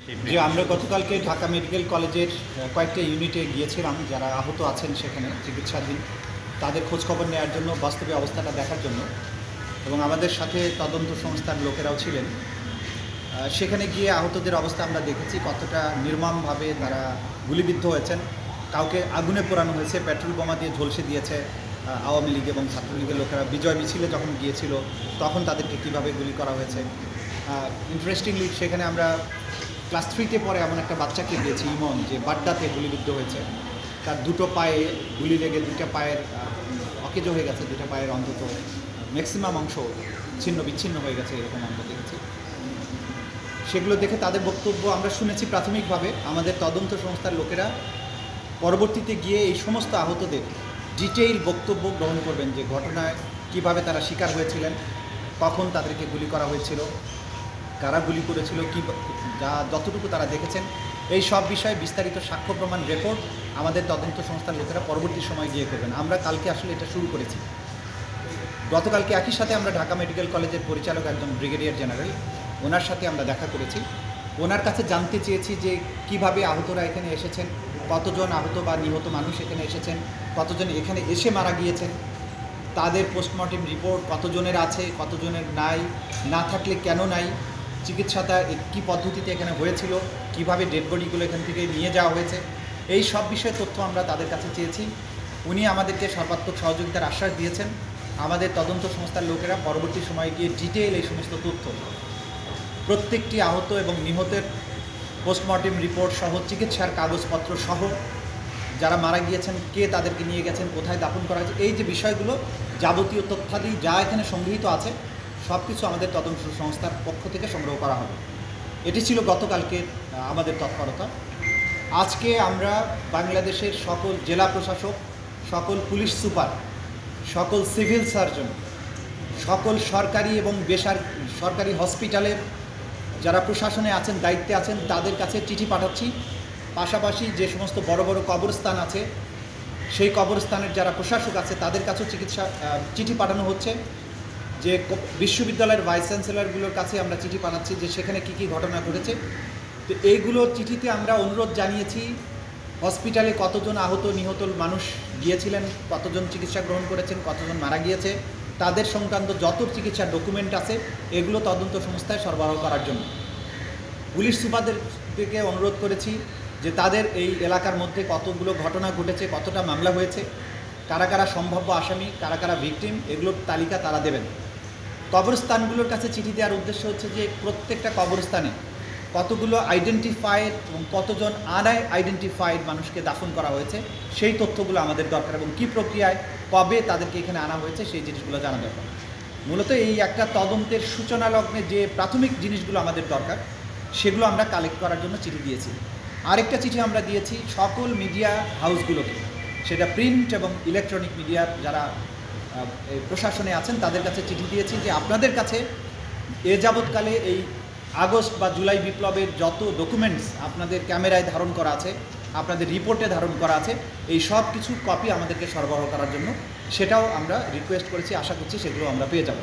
যে আমরা গতকালকে ঢাকা মেডিকেল কলেজের কয়েকটা ইউনিটে গিয়েছিলাম, যারা আহত আছেন সেখানে চিকিৎসাধীন, তাদের খোঁজখবর নেওয়ার জন্য, বাস্তবে অবস্থাটা দেখার জন্য, এবং আমাদের সাথে তদন্ত সংস্থার লোকেরাও ছিলেন। সেখানে গিয়ে আহতদের অবস্থা আমরা দেখেছি কতটা নির্মমভাবে তারা গুলিবিদ্ধ হয়েছেন। কাউকে আগুনে পোড়ানো হয়েছে, পেট্রোল বোমা দিয়ে ঝলসে দিয়েছে আওয়ামী লীগ এবং ছাত্রলীগের লোকেরা। বিজয় মিছিলে যখন গিয়েছিল তখন তাদেরকে কীভাবে গুলি করা হয়েছে। ইন্টারেস্টিংলি সেখানে আমরা ক্লাস 3-তে পরে এমন একটা বাচ্চাকে দিয়েছি, ইমন, যে বাড্ডাতে গুলিবিদ্ধ হয়েছে। তার দুটো পায়ে গুলি লেগে দুটো পায়ের অকেজো হয়ে গেছে, দুটো পায়ের অন্তত ম্যাক্সিমাম অংশ ছিন্ন বিচ্ছিন্ন হয়ে গেছে, এরকম আমরা দেখেছি। সেগুলো দেখে তাদের বক্তব্য আমরা শুনেছি প্রাথমিকভাবে। আমাদের তদন্ত সংস্থার লোকেরা পরবর্তীতে গিয়ে এই সমস্ত আহতদের ডিটেইল বক্তব্য গ্রহণ করবেন, যে ঘটনায় কিভাবে তারা শিকার হয়েছিলেন, কখন তাদেরকে গুলি করা হয়েছিল, কারা গুলি করেছিল, কি যতটুকু তারা দেখেছেন, এই সব বিষয়ে বিস্তারিত সাক্ষ্য প্রমাণ রিপোর্ট আমাদের তদন্ত সংস্থার লোকেরা পরবর্তী সময় গিয়ে করবেন। আমরা কালকে আসলে এটা শুরু করেছি। গতকালকে একই সাথে আমরা ঢাকা মেডিকেল কলেজের পরিচালক একজন ব্রিগেডিয়ার জেনারেল, ওনার সাথে আমরা দেখা করেছি। ওনার কাছে জানতে চেয়েছি যে কিভাবে আহতরা এখানে এসেছেন, কতজন আহত বা নিহত মানুষ এখানে এসেছেন, কতজন এখানে এসে মারা গিয়েছেন, তাদের পোস্টমর্টেম রিপোর্ট কতজনের আছে, কতজনের নাই, না থাকলে কেন নাই, চিকিৎসাটা কী পদ্ধতিতে এখানে হয়েছিল, কিভাবে ডেড বডিগুলো এখান থেকে নিয়ে যাওয়া হয়েছে, এই সব বিষয়ে তথ্য আমরা তাদের কাছে চেয়েছি। উনি আমাদেরকে সর্বাত্মক সহযোগিতার আশ্বাস দিয়েছেন। আমাদের তদন্ত সংস্থার লোকেরা পরবর্তী সময়ে গিয়ে ডিটেইল এই সমস্ত তথ্য, প্রত্যেকটি আহত এবং নিহতের পোস্টমর্টেম রিপোর্ট সহ, চিকিৎসার কাগজপত্র সহ, যারা মারা গিয়েছেন, কে তাদেরকে নিয়ে গেছেন, কোথায় দাফন করা হয়েছে, এই যে বিষয়গুলো, যাবতীয় তথ্যাদি যা এখানে সংগৃহীত আছে সব কিছু আমাদের তদন্ত সংস্থার পক্ষ থেকে সংগ্রহ করা হবে। এটি ছিল গতকালকে আমাদের তৎপরতা। আজকে আমরা বাংলাদেশের সকল জেলা প্রশাসক, সকল পুলিশ সুপার, সকল সিভিল সার্জন, সকল সরকারি এবং বেসরকারি হসপিটালের যারা প্রশাসনে আছেন, দায়িত্বে আছেন, তাদের কাছে চিঠি পাঠাচ্ছি। পাশাপাশি যে সমস্ত বড় বড় কবরস্থান আছে, সেই কবরস্থানের যারা প্রশাসক আছে তাদের কাছেও চিঠি পাঠানো হচ্ছে। যে বিশ্ববিদ্যালয়ের ভাইস চ্যান্সেলরগুলোর কাছে আমরা চিঠি পাঠাচ্ছি যে সেখানে কী কী ঘটনা ঘটেছে। তো এইগুলো চিঠিতে আমরা অনুরোধ জানিয়েছি, হসপিটালে কতজন আহত নিহত মানুষ গিয়েছিলেন, কতজন চিকিৎসা গ্রহণ করেছেন, কতজন মারা গিয়েছে, তাদের সংক্রান্ত যত চিকিৎসার ডকুমেন্ট আছে এগুলো তদন্ত সংস্থায় সরবরাহ করার জন্য। পুলিশ সুপারদের থেকে অনুরোধ করেছি যে তাদের এই এলাকার মধ্যে কতগুলো ঘটনা ঘটেছে, কতটা মামলা হয়েছে, কারা কারা সম্ভাব্য আসামি, কারা কারা ভিকটিম, এগুলোর তালিকা তারা দেবেন। কবরস্থানগুলোর কাছে চিঠি দেওয়ার উদ্দেশ্য হচ্ছে যে প্রত্যেকটা কবরস্থানে কতগুলো আইডেন্টিফাইড এবং কতজন আনআইডেন্টিফাইড মানুষকে দাফন করা হয়েছে, সেই তথ্যগুলো আমাদের দরকার, এবং কী প্রক্রিয়ায় কবে তাদেরকে এখানে আনা হয়েছে সেই জিনিসগুলো জানা দরকার। মূলত এই একটা তদন্তের সূচনা লগ্নে যে প্রাথমিক জিনিসগুলো আমাদের দরকার সেগুলো আমরা কালেক্ট করার জন্য চিঠি দিয়েছি। আরেকটা চিঠি আমরা দিয়েছি সকল মিডিয়া হাউসগুলোকে, সেটা প্রিন্ট এবং ইলেকট্রনিক মিডিয়ার যারা প্রশাসনে আছেন তাদের কাছে চিঠি দিয়েছি যে আপনাদের কাছে এ যাবৎকালে এই আগস্ট বা জুলাই বিপ্লবের যত ডকুমেন্টস আপনাদের ক্যামেরায় ধারণ করা আছে, আপনাদের রিপোর্টে ধারণ করা আছে, এই সব কিছু কপি আমাদেরকে সরবরাহ করার জন্য সেটাও আমরা রিকোয়েস্ট করেছি। আশা করছি সেগুলো আমরা পেয়ে যাব।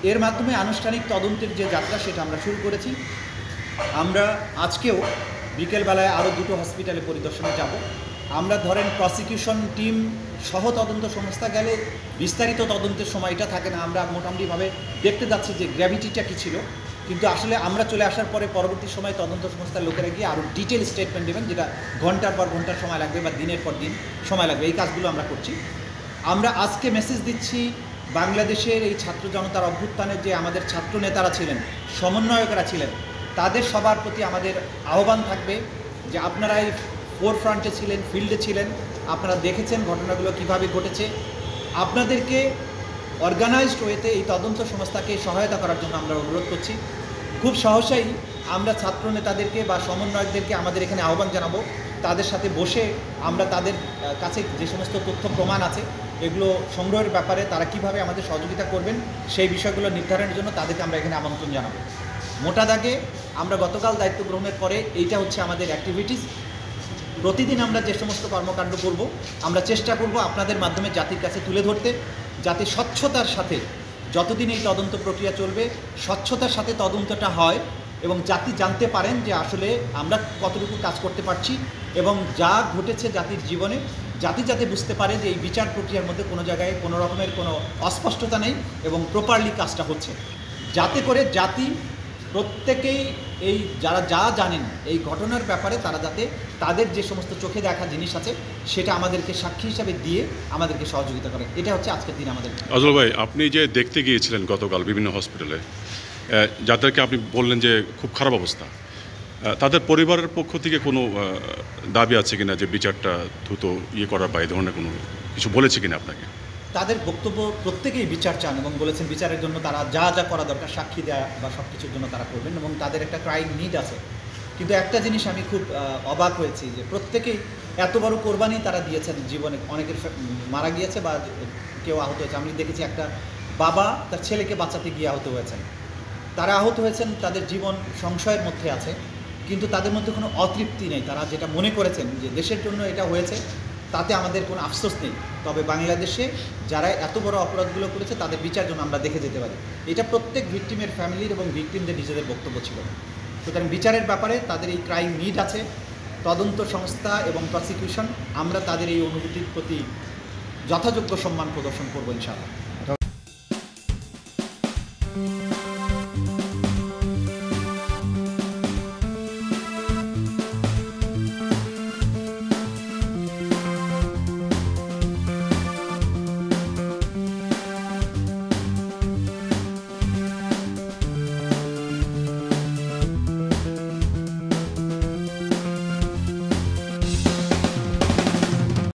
এর মাধ্যমে আনুষ্ঠানিক তদন্তের যে যাত্রা সেটা আমরা শুরু করেছি। আমরা আজকেও বিকেলবেলায় আরও দুটো হসপিটালে পরিদর্শনে যাব। আমরা ধরেন প্রসিকিউশন টিম সহ তদন্ত সংস্থা গেলে বিস্তারিত তদন্তের সময়টা থাকে না, আমরা মোটামুটিভাবে দেখতে যাচ্ছি যে গ্র্যাভিটিটা কী ছিল, কিন্তু আসলে আমরা চলে আসার পরে পরবর্তী সময় তদন্ত সংস্থার লোকেরা গিয়ে আরও ডিটেল স্টেটমেন্ট দেবেন, যেটা ঘন্টার পর ঘন্টার সময় লাগবে বা দিনের পর দিন সময় লাগবে। এই কাজগুলো আমরা করছি। আমরা আজকে মেসেজ দিচ্ছি বাংলাদেশের এই ছাত্র জনতার অভ্যুত্থানের যে আমাদের ছাত্র নেতারা ছিলেন, সমন্বয়করা ছিলেন, তাদের সবার প্রতি আমাদের আহ্বান থাকবে যে আপনারা এই ফোরফ্রন্টে ছিলেন, ফিল্ডে ছিলেন, আপনারা দেখেছেন ঘটনাগুলো কিভাবে ঘটেছে। আপনাদেরকে অর্গানাইজড ওয়েতে এই তদন্ত সংস্থাকে সহায়তা করার জন্য আমরা অনুরোধ করছি। খুব সহসাই আমরা ছাত্র নেতাদেরকে বা সমন্বয়কদেরকে আমাদের এখানে আহ্বান জানাবো, তাদের সাথে বসে আমরা তাদের কাছে যে সমস্ত তথ্য প্রমাণ আছে এগুলো সংগ্রহের ব্যাপারে তারা কিভাবে আমাদের সহযোগিতা করবেন সেই বিষয়গুলো নির্ধারণের জন্য তাদেরকে আমরা এখানে আমন্ত্রণ জানাবো। মোটা দাগে আমরা গতকাল দায়িত্ব গ্রহণের পরে এইটা হচ্ছে আমাদের অ্যাক্টিভিটিস। প্রতিদিন আমরা যে সমস্ত কর্মকাণ্ড করব আমরা চেষ্টা করব আপনাদের মাধ্যমে জাতির কাছে তুলে ধরতে, যাতে স্বচ্ছতার সাথে যতদিন এই তদন্ত প্রক্রিয়া চলবে স্বচ্ছতার সাথে তদন্তটা হয় এবং জাতি জানতে পারেন যে আসলে আমরা কতটুকু কাজ করতে পারছি এবং যা ঘটেছে জাতির জীবনে জাতি যাতে বুঝতে পারে যে এই বিচার প্রক্রিয়ার মধ্যে কোনো জায়গায় কোনো রকমের কোনো অস্পষ্টতা নেই এবং প্রপারলি কাজটা হচ্ছে, যাতে করে জাতি প্রত্যেকেই এই যারা যা জানেন এই ঘটনার ব্যাপারে তারা যাতে তাদের যে সমস্ত চোখে দেখা জিনিস আছে সেটা আমাদেরকে সাক্ষী হিসাবে দিয়ে আমাদেরকে সহযোগিতা করে। এটা হচ্ছে আজকের দিন আমাদের। আজল ভাই, আপনি যে দেখতে গিয়েছিলেন গতকাল বিভিন্ন হসপিটালে, যাদেরকে আপনি বললেন যে খুব খারাপ অবস্থা, তাদের পরিবারের পক্ষ থেকে কোনো দাবি আছে কিনা যে বিচারটা দ্রুত করার বা এই ধরনের কোনো কিছু বলেছে কিনা আপনাকে? তাদের বক্তব্য প্রত্যেকেই বিচার চান এবং বলেছেন বিচারের জন্য তারা যা যা করা দরকার সাক্ষী দেওয়া বা সব কিছুর জন্য তারা করবেন এবং তাদের একটা ক্রাইম নিড আছে। কিন্তু একটা জিনিস আমি খুব অবাক হয়েছি যে প্রত্যেকেই এত বড় কোরবানি তারা দিয়েছেন জীবনে, অনেকের মারা গিয়েছে বা কেউ আহত হয়েছে। আমি দেখেছি একটা বাবা তার ছেলেকে বাঁচাতে গিয়ে আহত হয়েছেন, তারা আহত হয়েছেন, তাদের জীবন সংশয়ের মধ্যে আছে, কিন্তু তাদের মধ্যে কোনো অতৃপ্তি নেই। তারা যেটা মনে করেছেন যে দেশের জন্য এটা হয়েছে, তাতে আমাদের কোনো আফসোস নেই, তবে বাংলাদেশে যারা এত বড় অপরাধগুলো করেছে তাদের বিচার জন্য আমরা দেখে যেতে পারি। এটা প্রত্যেক ভিকটিমের ফ্যামিলির এবং ভিকটিমদের নিজেদের বক্তব্য ছিল। সুতরাং বিচারের ব্যাপারে তাদের এই ক্রাইম নিড আছে, তদন্ত সংস্থা এবং প্রসিকিউশন, আমরা তাদের এই অনুভূতির প্রতি যথাযোগ্য সম্মান প্রদর্শন করবো ইনশাআল্লাহ।